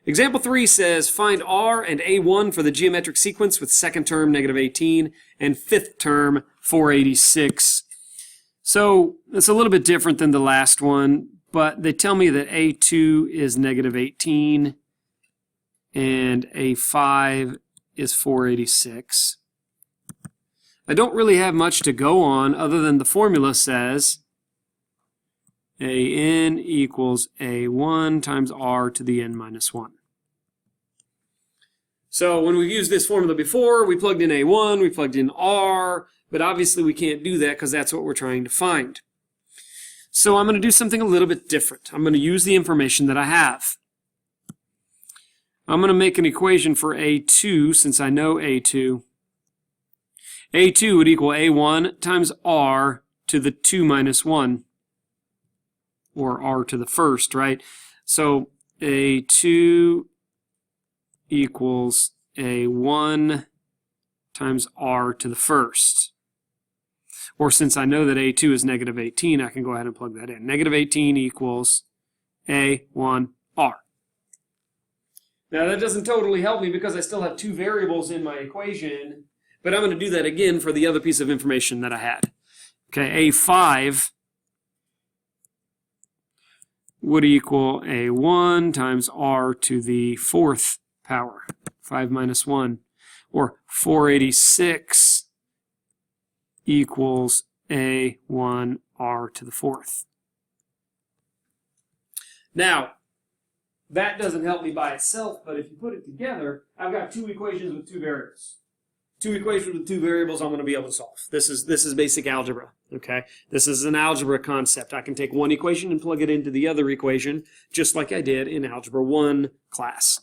Example 3 says, find R and A1 for the geometric sequence with second term negative 18 and fifth term 486. So it's a little bit different than the last one, but they tell me that A2 is negative 18 and A5 is 486. I don't really have much to go on other than the formula says AN equals A1 times R to the n minus 1. So when we've used this formula before, we plugged in A1, we plugged in R, but obviously we can't do that because that's what we're trying to find. So I'm going to do something a little bit different. I'm going to use the information that I have. I'm going to make an equation for A2 since I know A2. A2 would equal A1 times R to the 2 minus 1, or R to the first, right? So A2 equals A1 times R to the first. Or since I know that A2 is negative 18, I can go ahead and plug that in. Negative 18 equals A1R. Now that doesn't totally help me because I still have two variables in my equation, but I'm going to do that again for the other piece of information that I had. Okay, A5 would equal A1 times R to the fourth power, 5 minus 1, or 486 equals A1 R to the fourth. Now, that doesn't help me by itself, but if you put it together, I've got two equations with two variables. Two equations with two variables I'm going to be able to solve. This is basic algebra, okay? This is an algebra concept. I can take one equation and plug it into the other equation, just like I did in Algebra 1 class.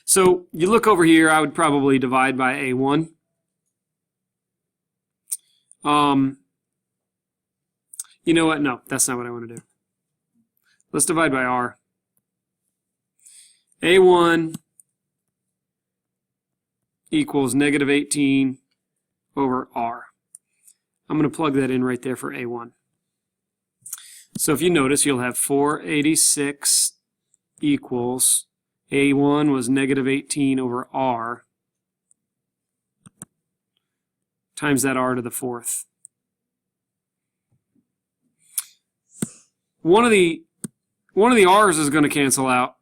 So you look over here, I would probably divide by A1. You know what? No, that's not what I want to do. Let's divide by R. A1 equals negative 18 over R. I'm going to plug that in right there for A1. So if you notice, you'll have 486 equals A1 was negative 18 over R times that R to the fourth. One of the R's is going to cancel out.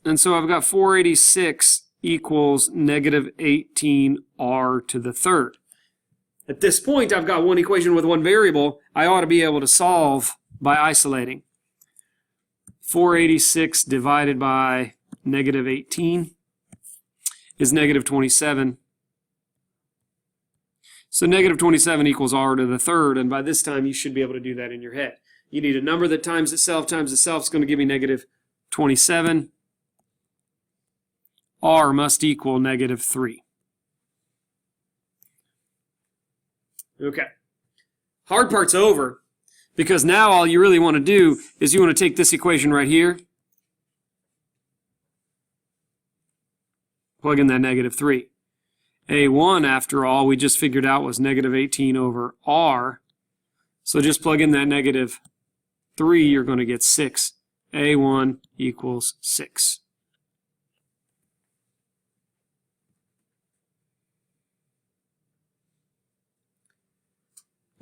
And so I've got 486 equals negative 18 R to the third. At this point, I've got one equation with one variable. I ought to be able to solve by isolating. 486 divided by negative 18 is negative 27. So negative 27 equals R to the third, and by this time you should be able to do that in your head. You need a number that times itself is going to give me negative 27. R must equal negative 3. Okay. Hard part's over, because now all you really want to do is you want to take this equation right here, plug in that negative 3. A1, after all, we just figured out was negative 18 over R. So just plug in that negative 3, you're going to get 6. A1 equals 6.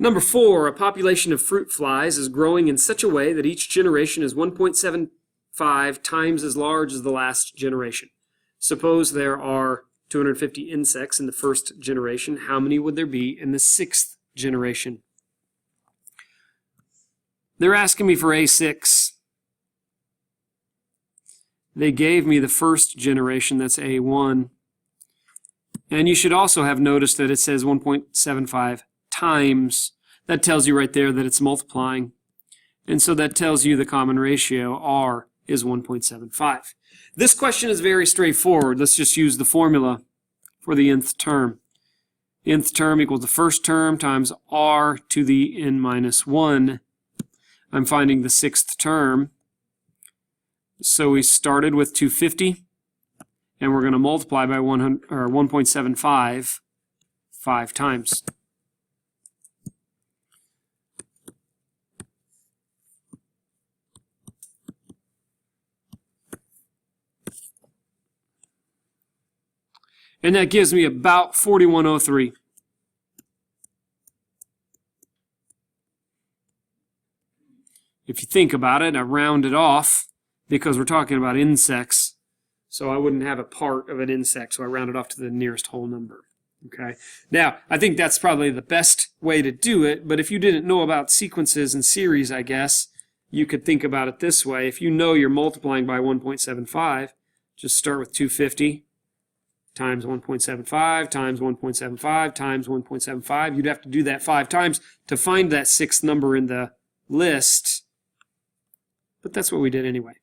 Number 4, a population of fruit flies is growing in such a way that each generation is 1.75 times as large as the last generation. Suppose there are 250 insects in the first generation. How many would there be in the sixth generation? They're asking me for A6. They gave me the first generation, that's A1. And you should also have noticed that it says 1.75 times. That tells you right there that it's multiplying. And so that tells you the common ratio, R, is 1.75. This question is very straightforward. Let's just use the formula for the nth term. Nth term equals the first term times R to the n minus 1. I'm finding the sixth term. So we started with 250, and we're going to multiply by 1.75 5 times. And that gives me about 4103. If you think about it, I rounded off because we're talking about insects. So I wouldn't have a part of an insect, so I rounded off to the nearest whole number. Okay. Now, I think that's probably the best way to do it, but if you didn't know about sequences and series, I guess, you could think about it this way. If you know you're multiplying by 1.75, just start with 250 times 1.75 times 1.75 times 1.75. You'd have to do that 5 times to find that 6th number in the list, but that's what we did anyway.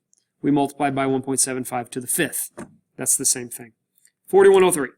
We multiplied by 1.75 to the 5th. That's the same thing. 4103.